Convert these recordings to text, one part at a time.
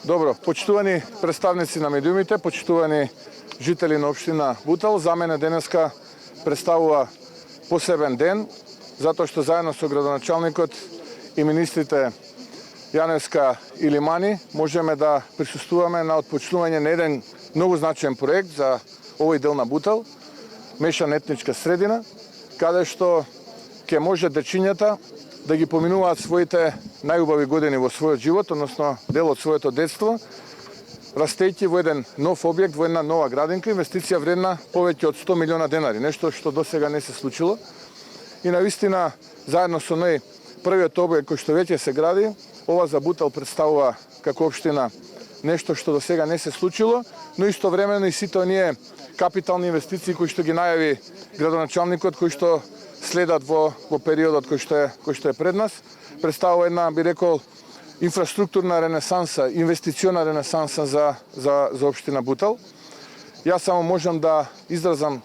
Добро, почитувани представници на медиумите, почитувани жители на општина Бутел, за мене денеска представува посебен ден, затоа што заедно со градоначалникот и министрите Јаневска и Лимани можеме да присуствуваме на отпочнување на еден многу значаен проект за овој дел на Бутел, мешана етничка средина, каде што ќе може дечињата да ги поминуваат своите најубави години во својот живот, односно дел од своето детство, растејќи во еден нов објект, во една нова градинка, инвестиција вредна повеќе од 100 милиона денари, нешто што досега не се случило. И навистина, заедно со нај првиот објект кој што веќе се гради, ова за Бутел представува како општина нешто што досега не се случило, но истовремено и сите оние капитални инвестиции кои што ги најави градоначалникот, кои што следат во периодот кој што е пред нас, представува една, би рекол, инфраструктурна ренесанса, инвестициона ренесанса за општина Бутел. Јас само можам да изразам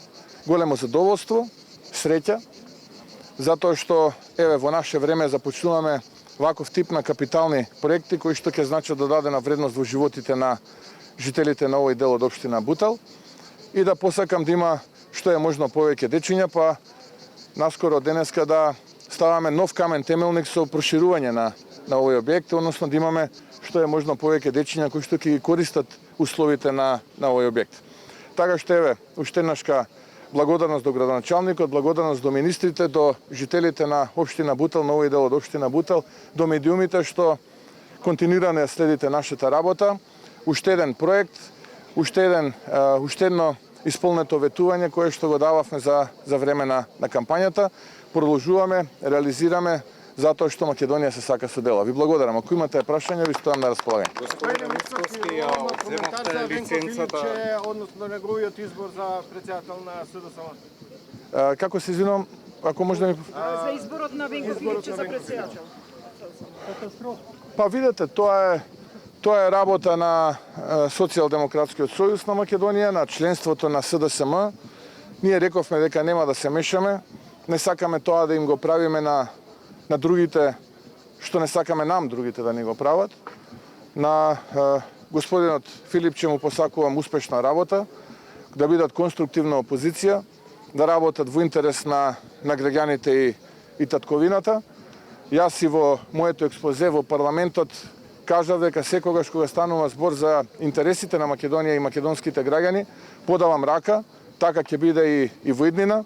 големо задоволство, среќа, затоа што еве во наше време започнуваме ваков тип на капитални проекти кои што ќе значат додадена вредност во животите на жителите на овој дел од општина Бутел и да посакам да има што е можно повеќе дечиња, па наскоро денеска да ставаме нов камен темелник со проширување на овој објект, односно да имаме што е можно повеќе дечиња кои што ќе ги користат условите на овој објект. Така што еве, уште еднашка благодарност до градоначалникот, благодарност до министрите, до жителите на општина Бутел, на овој дел од општина Бутел, до медиумите што континуирано ја следите нашата работа. Уште еден проект, уште едно исполнето ветување кое што го дававме за време на кампањата. Продолжуваме, реализираме, затоа што Македонија се сака со дела. Ви благодарам. Ако имате прашања, ви стојам на располагање. Господин Мицкоски, земавте лиценцата, односно неговиот избор за председател на СДСМ. Како се извинувам, ако може да ми... За изборот на Венко Филипче за председател. Па видете, тоа е работа на Социјалдемократскиот сојуз на Македонија, на членството на СДСМ. Ние рековме дека нема да се мешаме, не сакаме тоа да им го правиме на другите, што не сакаме нам другите да ни го прават. На господинот Филипче му посакувам успешна работа, да бидат конструктивна опозиција, да работат во интерес на граѓаните и татковината. Јас и во моето експозе во парламентот кажав дека секогаш кога станува збор за интересите на Македонија и македонските граѓани, подавам рака, така ќе биде и во иднина.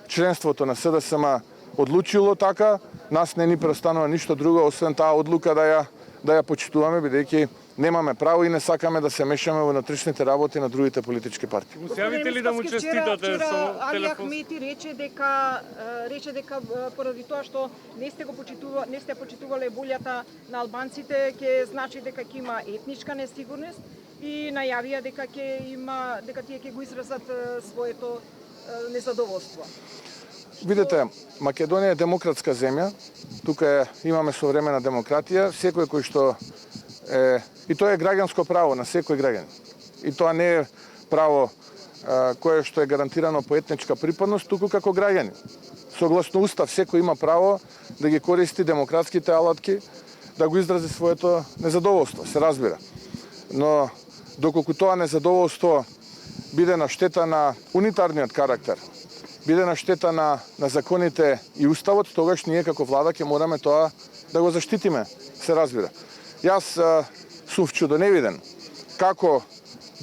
Членството на СДСМ одлучило така, нас не ни преостанува ништо друго освен таа одлука да ја почитуваме, бидејќи немаме право и не сакаме да се мешаме во внатрешните работи на другите политички партии. Му се јавите ли да му честитате со Али Ахмети рече дека поради тоа што не сте почитувале волјата на албанците, ќе значи дека ќе има етничка несигурност и најавија дека тие ќе го изразат своето незадоволство. Видете, Македонија е демократска земја, тука имаме современа демократија, секој кој што е... И тоа е граѓанско право на секој граѓанин. И тоа не е право кое што е гарантирано по етничка припадност, туку како граѓанин. Согласно Устав, секој има право да ги користи демократските алатки, да го изрази своето незадоволство, се разбира. Но доколку тоа незадоволство биде на штета на унитарниот карактер, биде на штета на законите и уставот, тогаш ние како влада ќе мораме тоа да го заштитиме, се разбира. Јас сум вчудоневиден како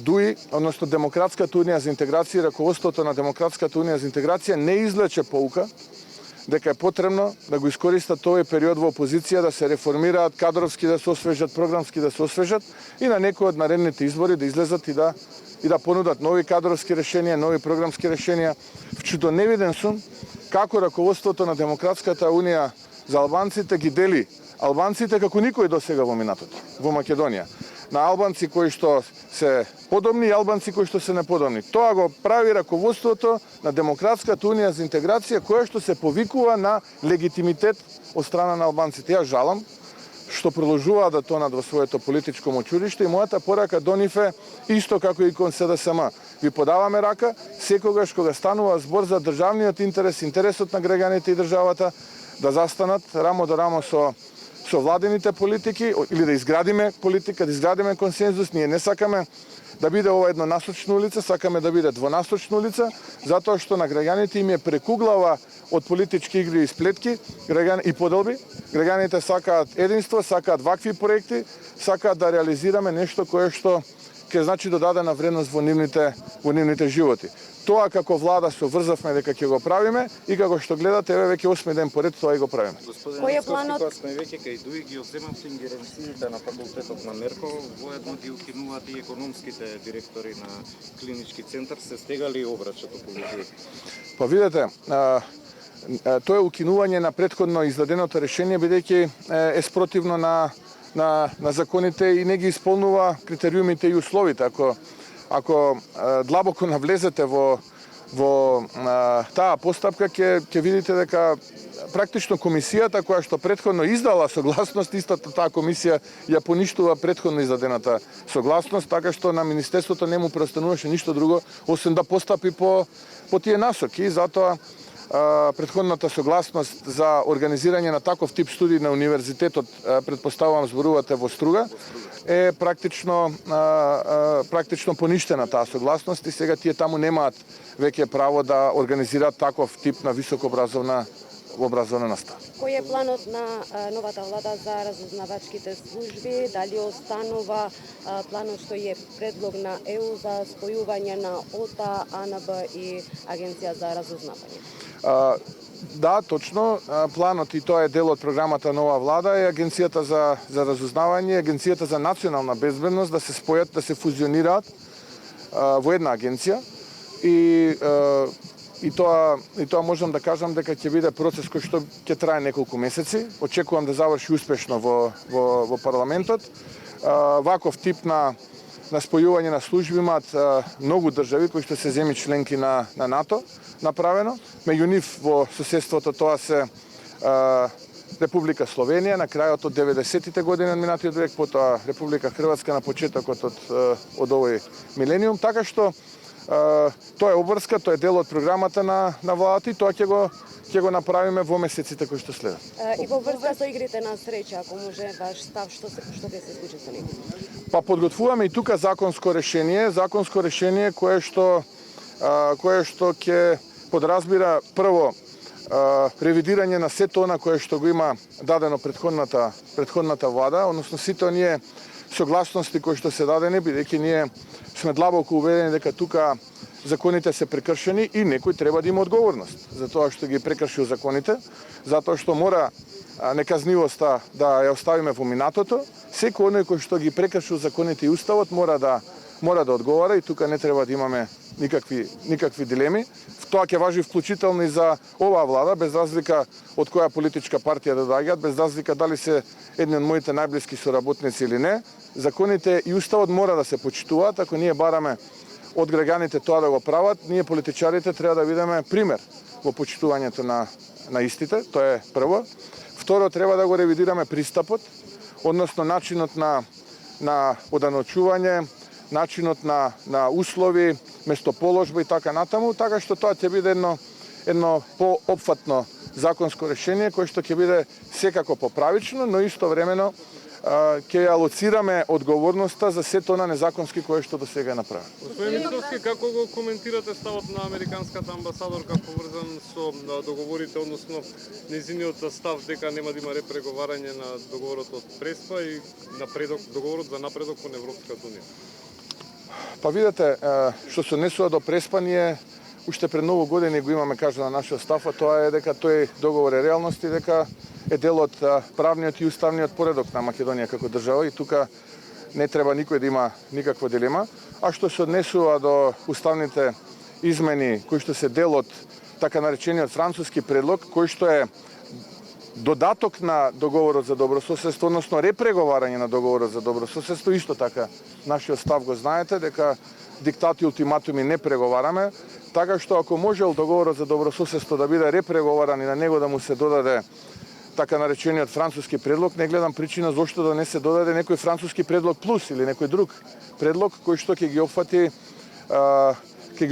ДУИ, односно Демократската унија за интеграција, раководството на Демократската унија за интеграција не извлече поука дека е потребно да го искористат овој период во опозиција да се реформираат, кадровски да се освежат, програмски да се освежат и на некои од наредните избори да излезат и да понудат нови кадровски решенија, нови програмски решенија. Вчудоневиден сум како раководството на Демократската унија за албанците ги дели албанците како никој досега во минатото во Македонија. На албанци кои што се подобни и албанци кои што се неподобни. Тоа го прави раководството на Демократската унија за интеграција, која што се повикува на легитимитет од страна на албанците. Јас жалам што продолжуваат да тонат во своето политичко мочуриште и мојата порака до нив е исто како и кон СДСМ. Ви подаваме рака секогаш кога станува збор за државниот интерес, интересот на граѓаните и државата, да застанат рамо до рамо со со владените политики или да изградиме политика, да изградиме консензус. Ние не сакаме да биде ова еднонасочна улица, сакаме да биде двонасочна улица, затоа што на граѓаните им е прекуглава од политички игри и сплетки и поделби. Граѓаните сакаат единство, сакаат вакви проекти, сакаат да реализираме нешто кое што ќе значи додадена вредност во нивните животи. Тоа како влада се врзавме дека ќе го правиме и како што гледате, еве веќе 8 ден поред тоа и го правиме. Кој е планот? Кога сме веќе кај ДУИ ги одземат ингеренциите на факултетот на Мерков, воедно ги укинуваат и економските директори на клинички центар, се стегали обрачето помеѓу? Па видете, тоа е укинување на претходно издаденото решение, бидејќи е спротивно на законите и не ги исполнува критериумите и условите. Ако длабоко навлезете во таа постапка, ќе видите дека практично комисијата која што претходно издала согласност, истата таа комисија ја поништува претходно издадената согласност, така што на Министерството не му преостануваше ништо друго, освен да постапи по тие насоки. Затоа претходната согласност за организирање на таков тип студии на универзитетот, предпоставувам зборувате во Струга, е практично поништена таа согласност и сега тие таму немаат веќе право да организираат таков тип на високообразовна настава. Кој е планот на новата влада за разузнавачките служби? Дали останува планот што е предлог на ЕУ за спојување на ОТА, АНБ и Агенција за разузнавање? Да, точно. Планот и тоа е дел од програмата нова влада е Агенцијата за разузнавање, Агенцијата за национална безбедност да се спојат, да се фузионираат во една агенција и тоа можам да кажам дека ќе биде процес кој што ќе трае неколку месеци. Очекувам да заврши успешно во парламентот. Ваков тип на спојување на служби имаат многу држави кои што се земји членки на НАТО направено. Меѓу нив во соседството тоа се Република Словенија на крајот од 90-тите години на минатиот век, потоа Република Хрватска на почетокот од овој милениум, така што тоа е обврска, тоа е дел од програмата на владата и тоа ќе го направиме во месеците кои што следат. И во врска со игрите на среќа, ако може ваш став, што ќе се случи со него? Па подготвуваме и тука законско решение кое што ќе подразбира прво ревидирање на сето она кое што го има дадено претходната влада, односно сите оние согласности кои што се дадени, бидејќи ние сме длабоко убедени дека тука законите се прекршени и некој треба да има одговорност за тоа што ги прекршил законите, затоа што мора неказнивоста да ја оставиме во минатото. Секој оној кој што ги прекршил законите и уставот мора да одговара и тука не треба да имаме никакви дилеми. Тоа ќе важи вклучително и за оваа влада, без разлика од која политичка партија да доаѓаат, без разлика дали се едни од моите најблиски соработници или не. Законите и уставот мора да се почитуваат. Ако ние бараме од граѓаните тоа да го прават, ние политичарите треба да бидеме пример во почитувањето на истите, тоа е прво. Второ, треба да го ревидираме пристапот, односно начинот на оданочување, начинот на услови, местоположба и така натаму, така што тоа ќе биде едно поопфатно законско решение кое што ќе биде секако поправично, но истовремено ќе алоцираме одговорноста за сето она незаконски кое што до сега е направено. Господин Митовски, како го коментирате ставот на американската амбасадорка поврзан со договорите, односно нејзиниот став дека нема да има репреговарање на договорот од Преспа и договорот за напредок кон Европската унија? Па видете, што се однесува до Преспа, ние уште пред многу години го имаме кажано на нашиот став, а тоа е дека тој договор е реалност и дека е дел од правниот и уставниот поредок на Македонија како држава и тука не треба никој да има никаква дилема. А што се однесува до уставните измени кои што се дел од така наречениот француски предлог, кој што е додаток на договорот за добрососедство, односно репреговарање на договорот за добрососедство, исто така нашиот став го знаете дека диктати и ултиматуми не преговараме, така што ако можел договорот за добрососедство да биде репреговаран и на него да му се додаде така наречениот француски предлог, не гледам причина зошто да не се додаде некој француски предлог плюс или некој друг предлог кој што ќе ги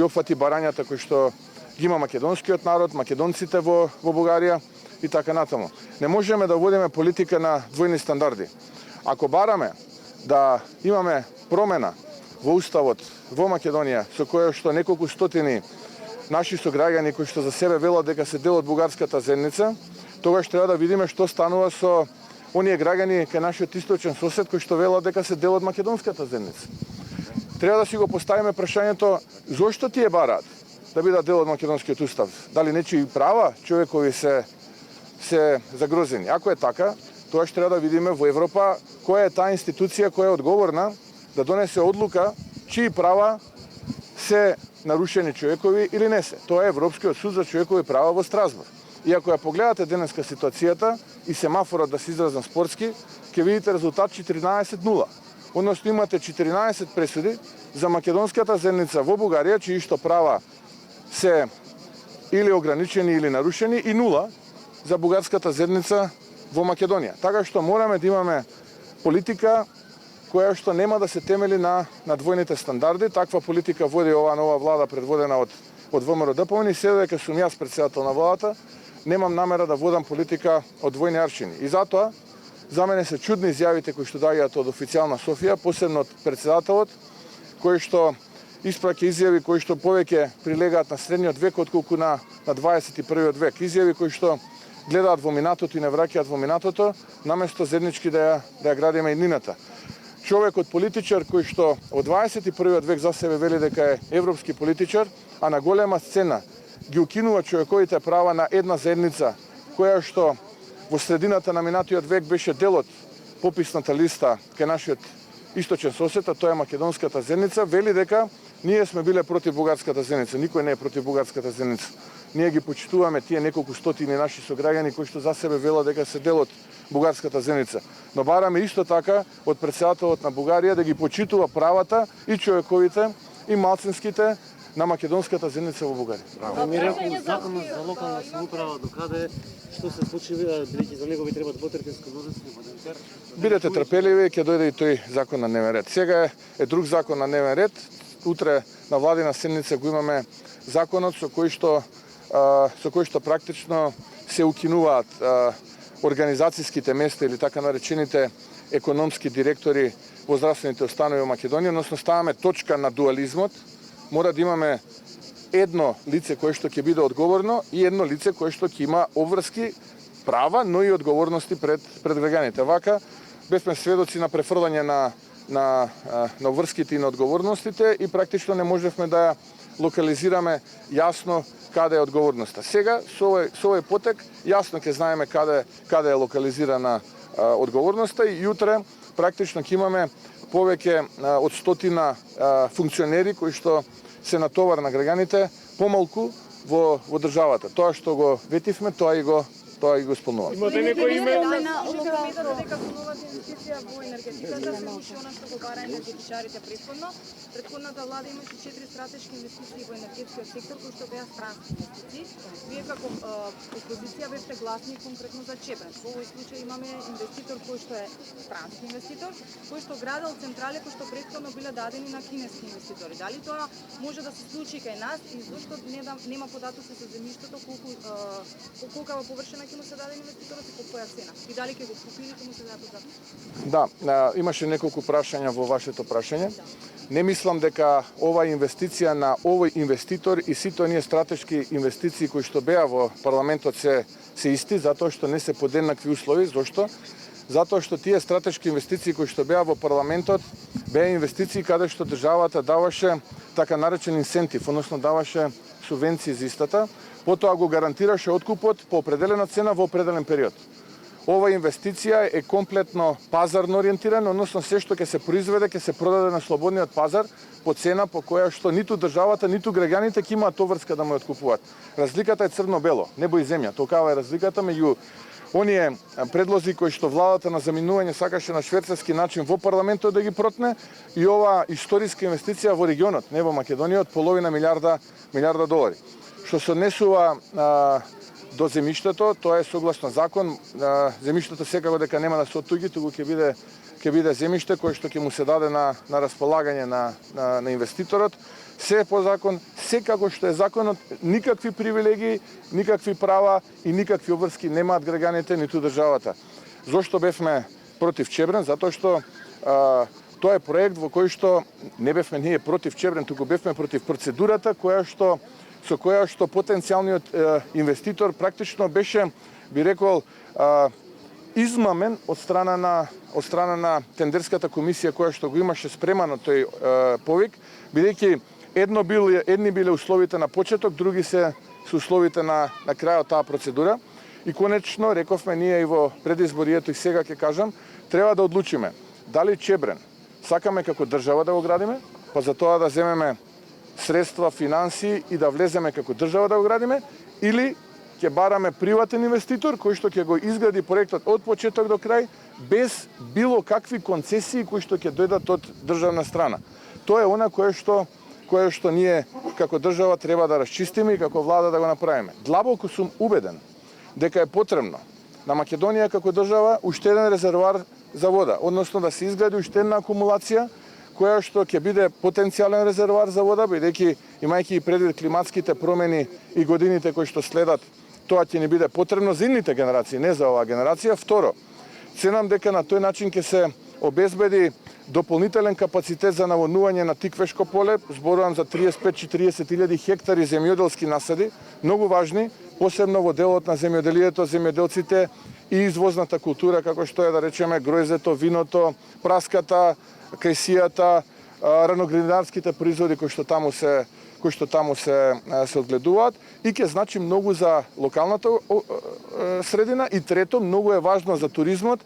опфати барањата кои што ги има македонскиот народ, македонците во Бугарија и така натаму. Не можеме да водиме политика на двојни стандарди. Ако бараме да имаме промена во уставот во Македонија, со која што неколку стотини наши сограѓани кои што за себе велат дека се дел од бугарската заедница, тогаш треба да видиме што станува со оние граѓани кај нашиот источен сосед кои што велат дека се дел од македонската заедница. Треба да си го поставиме прашањето зошто тие бараат да бидат дел од македонскиот устав? Дали нечии права човекови се загрозени? Ако е така, тоа што треба да видиме во Европа која е таа институција која е одговорна да донесе одлука чии права се нарушени човекови или не се. Тоа е Европскиот суд за човекови права во Страсбург. И ако ја погледате денеска ситуацијата и семафорот да се изразам спортски, ќе видите резултат 14-0. Односно имате 14 пресуди за македонската заедница во Бугарија, чии што права се или ограничени или нарушени, и 0 за бугарската заедница во Македонија. Така што мораме да имаме политика која што нема да се темели на двојните стандарди. Таква политика води оваа нова влада предводена од ВМРО-ДПМН и се дека сум јас претседател на владата, немам намера да водам политика од двојни аршини. И затоа за мене се чудни изјавите кои што доаѓаат од официјална Софија, посебно од претседателот, кој што испраќа изјави кои што повеќе прилегаат на средниот век отколку на 21 век. Изјави кои што гледаат во минатото и не враќаат во минатото, наместо заеднички да ја градиме иднината. Човекот политичар кој што од 21 век за себе вели дека е европски политичар, а на голема сцена ги укинува човековите права на една заедница која што во средината на минатиот век беше дел од пописната листа кај нашиот источен сосед, а тоа е македонската заедница, вели дека ние сме биле против бугарската заедница. Никој не е против бугарската заедница. Ние ги почитуваме тие неколку стотини наши сограѓани кои што за себе велат дека се дел од бугарската заедница. Но бараме исто така од претседателот на Бугарија да ги почитува правата и човековите и малцинските на македонската заедница во Бугарија. Мирјако, законот за локална самоуправа докаде што се случи, бидејќи за него би треба потрпинско мнозинство? Бидете трпеливи, ќе дојде и тој закон на дневен ред. Сега е друг закон на дневен ред. Утре на владина седница го имаме законот со кој што практично се укинуваат организацијските места или така наречените економски директори во здравствените установи во Македонија, односно ставаме точка на дуализмот. Мора да имаме едно лице кое што ќе биде одговорно и едно лице кое што ќе има обврски права, но и одговорности пред граѓаните. Вака бевме сведоци на префрлање на обврските и на одговорностите и практично не можевме да ја локализираме јасно каде е одговорноста. Сега со овој потек јасно ќе знаеме каде е локализирана одговорноста и јутре практично ќе имаме повеќе од 100 функционери кои што се натовар на граѓаните помалку во државата. Тоа што го ветивме, тоа и го исполнуваме. Имате некој име? Дека со новата инвестиција во енергетиката се случи она што го бара енергетичарите претходно. Претходната влада имаше 4 стратешки инвестиции во енергетскиот сектор кои што беа странски инвестиции. Вие како опозиција бевте гласни конкретно за Чепрес. Во овој случај имаме инвеститор кој што е странски инвеститор, кој што градел централи кои што претходно биле дадени на кинески инвеститори. Дали тоа може да се случи кај нас и зошто нема податоци за земјиштето колкава површина ќе му се даде инвеститорот и по која цена? И дали ќе го купи или ќе му се даде податоци? Да, имаше неколку прашања во вашето прашање. Не мислам дека ова инвестиција на овој инвеститор и сите оние стратешки инвестиции кои што беа во парламентот се исти, затоа што не се под еднакви услови. Зошто? Затоа што тие стратешки инвестиции кои што беа во парламентот беа инвестиции каде што државата даваше така наречен инсентив, односно даваше субвенции за истата, потоа го гарантираше откупот по определена цена во определен период. Ова инвестиција е комплетно пазарно ориентирана, односно се што ќе се произведе, ќе се продаде на слободниот пазар по цена по која што ниту државата, ниту граѓаните ќе имаат врска да му откупуваат. Разликата е црно-бело, небо и земја. Токава е разликата меѓу оние предлози кои што владата на заминување сакаше на швейцарски начин во парламентот да ги протне и ова историска инвестиција во регионот, не во Македонија, од половина милиарда долари. Што се однесува до земјиштето, тоа е согласно закон. Земјиштето секако дека нема да се оттуѓи, туку ќе ќе биде земјиште кое што ќе му се даде на располагање на инвеститорот. Се е по закон, секако што е законот, никакви привилегии, никакви права и никакви обврски немаат граѓаните ниту државата. Зошто бевме против Чебрен? Затоа што тоа е проект во кој што не бевме ние против Чебрен, туку бевме против процедурата со која што потенцијалниот инвеститор практично беше, би рекол, измамен од страна на тендерската комисија која што го имаше спремано тој повик, бидејќи едни биле условите на почеток, други се условите на крајот таа процедура. И конечно, рековме ние и во предизборието и сега ќе кажам, треба да одлучиме дали Чебрен сакаме како држава да го градиме, па за тоа да земеме средства, финансии и да влеземе како држава да го градиме, или ќе бараме приватен инвеститор кој што ќе го изгради проектот од почеток до крај без било какви концесии кои што ќе дојдат од државна страна. Тоа е она кое што ние како држава треба да расчистиме и како влада да го направиме. Длабоко сум убеден дека е потребно на Македонија како држава уште еден резервоар за вода, односно да се изгради уште една акумулација која што ќе биде потенцијален резервоар за вода, бидејќи имајќи и предвид климатските промени и годините кои што следат, тоа ќе ни биде потребно за идните генерации, не за оваа генерација. Второ, ценам дека на тој начин ќе се обезбеди дополнителен капацитет за наводнување на Тиквешко поле, зборувам за 35-40 илјади хектари земјоделски насади, многу важни, посебно во делот на земјоделието, земјоделците и извозната култура, како што е да речеме гројзето, виното, праската, кајсијата, раноградарските производи кои што таму се одгледуваат и ќе значи многу за локалната средина. И трето, многу е важно за туризмот,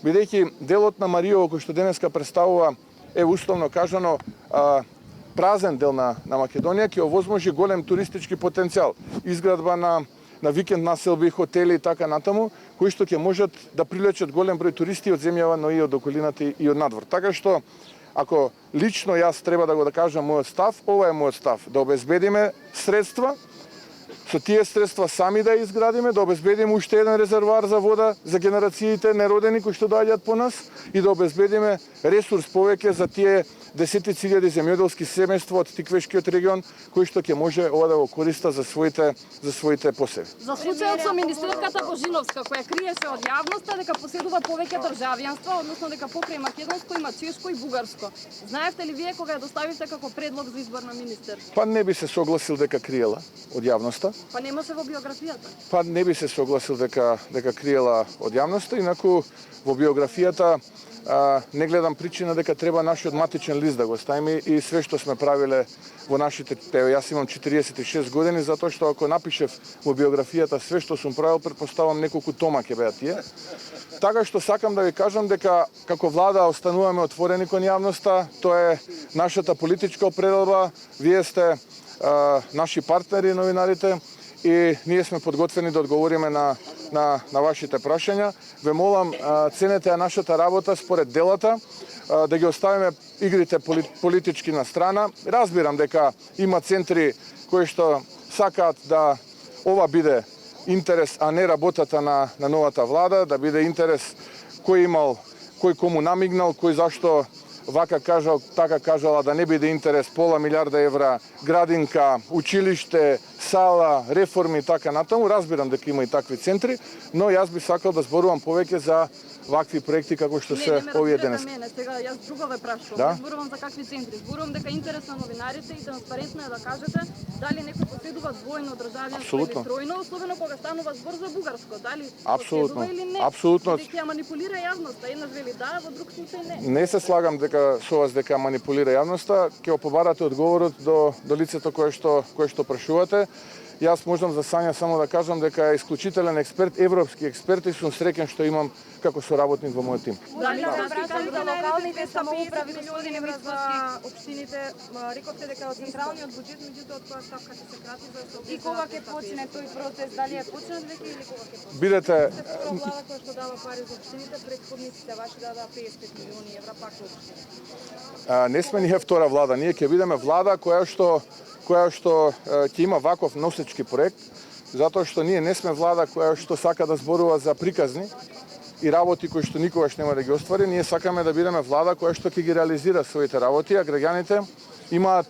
бидејќи делот на Мариово кој што денеска представува, условно кажано, празен дел на Македонија, ќе овозможи голем туристички потенцијал, изградба на викенд населби, хотели и така натаму, кои што ќе можат да привлечат голем број туристи од земјава, но и од околината и од надвор. Така што, ако лично јас треба да го кажам мојот став, ова е мојот став, да обезбедиме средства, со тие средства сами да изградиме, да обезбедиме уште еден резервоар за вода за генерациите неродени кои што доаѓаат по нас и да обезбедиме ресурс повеќе за тие десетици илјади земјоделски семејства од Тиквешкиот регион кои што ќе може ова да го користа за своите посеви. За случајот со министерката Божиновска која крие се од јавноста дека поседува повеќе државјанства, односно дека покрај македонско има чешко и бугарско. Знаевте ли вие кога ја доставивте како предлог за избор на министер? Па не би се согласил дека криела од јавноста. Па немаше во биографијата. Па не би се согласил дека криела од јавноста, инаку во биографијата не гледам причина дека треба нашиот матичен лист да го ставиме и све што сме правиле во нашите, јас имам 46 години, затоа што ако напишев во биографијата све што сум правил, претпоставам неколку тома ќе беа тие. Така што сакам да ви кажам дека како влада остануваме отворени кон јавноста, тоа е нашата политичка определба, вие сте наши партнери новинарите и ние сме подготвени да одговориме на вашите прашања. Ве молам, ценете ја нашата работа според делата, да ги оставиме игрите политички на страна. Разбирам дека има центри кои што сакаат да ова биде интерес, а не работата на новата влада, да биде интерес кој имал, кој кому намигнал, кој зашто вака кажал, така кажала, да не биде интерес пола милиарда евра, градинка, училиште, сала, реформи и така натаму. Разбирам дека има и такви центри, но јас би сакал да зборувам повеќе за вакви проекти како што се овие денес. Не, сега јас друго ве прашувам. Да? Зборувам за какви центри. Зборувам дека интерес на новинарите и транспарентно е да кажете дали некој поседува двојно државјанство или тројно, особено кога станува збор за бугарско. Дали поседува или не? Апсолутно. Дека ја манипулира јавноста. Еднаш вели да, во друг случај не. Не се слагам со вас дека манипулира јавноста. Ќе побарате одговорот до лицето кое што прашувате. Јас можам за Сања само да кажам дека е исклучителен експерт, европски експерт и сум среќен што имам како соработник во мојот тим. Дали за локалните самоуправи, господине Мицкоски, општините, рековте дека од централниот буџет, меѓутоа од која ставка ќе се крати за и кога ќе почне тој процес, дали е почнат веќе или кога ќе почне? Бидете втора влада која што дава пари за општините, претходниците ваши дадаа 55 милиони евра пак за општините. Не сме ние втора влада, ние ќе бидеме влада која што ќе има ваков носечки проект, затоа што ние не сме влада која што сака да зборува за приказни, и работи кои што никогаш нема да ги оствари. Ние сакаме да бидеме влада која што ќе ги реализира своите работи, а граѓаните имаат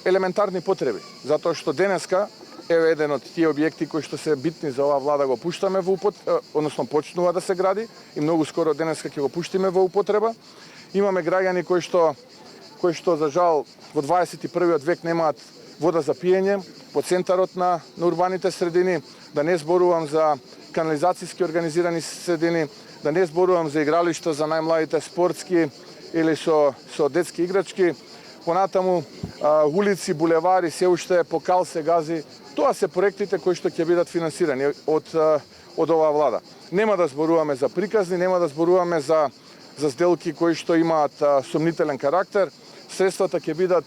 елементарни потреби, затоа што денеска еве еден од тие објекти кои што се битни за оваа влада го пуштаме во односно почнува да се гради и многу скоро денеска ќе го пуштиме во употреба. Имаме граѓани кои што за жал во 21. век немаат вода за пиење по центарот на урбаните средини, да не зборувам за канализацијски организирани средини, да не зборувам за игралишта за најмладите спортски или со детски играчки. Понатаму улици, булевари се уште по кал се гази. Тоа се проектите кои што ќе бидат финансирани од оваа влада. Нема да зборуваме за приказни, нема да зборуваме за сделки кои што имаат сомнителен карактер. Средствата ќе бидат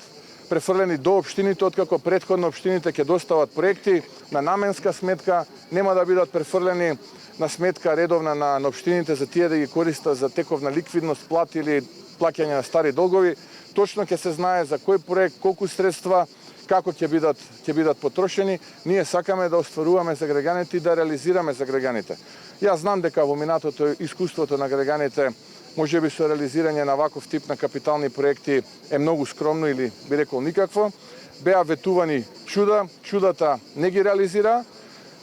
префрлени до општините, откако претходно општините ќе достават проекти на наменска сметка, нема да бидат префрлени на сметка редовна на општините за тие да ги користат за тековна ликвидност, плати или плаќање на стари долгови. Точно ќе се знае за кој проект, колку средства, како ќе бидат потрошени. Ние сакаме да остваруваме за граѓаните и да реализираме за граѓаните. Јас знам дека во минатото искуството на граѓаните можеби со реализирање на ваков тип на капитални проекти е многу скромно или би рекол никакво. Беа ветувани чуда, чудата не ги реализира.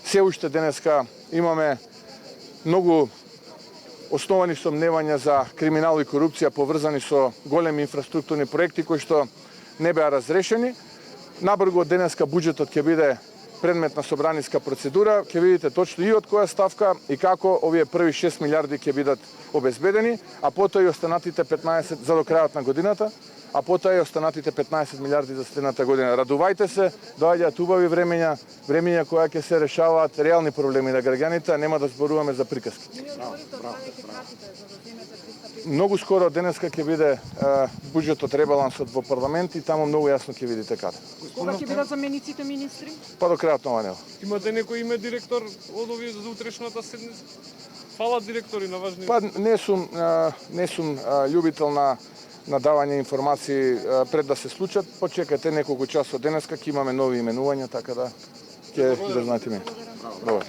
Се уште денеска имаме многу основани сомневања за криминал и корупција поврзани со големи инфраструктурни проекти кои што не беа разрешени. Набрго денеска буџетот ќе биде предмет на собраниска процедура, ќе видите точно и од која ставка и како овие први 6 милиарди ќе бидат обезбедени, а потоа и останатите 15 за до крајот на годината, а потоа и останатите 15 милиарди за следната година. Радувајте се, доаѓаат убави времења која ќе се решаваат реални проблеми на граѓаните, а нема да зборуваме за приказки. Многу скоро денеска ќе биде буџетот, ребалансот во парламент и таму многу јасно ќе видите каде. Кога ќе бидат замениците министри? Па до крајот на оваа недела. Имате некој име директор од овие за утрешната седница? Фала директори на важни... Па не сум љубител на давање информации пред да се случат. Почекате неколку часот денеска ќе имаме нови именувања, така да ќе да знаете ми. Добро.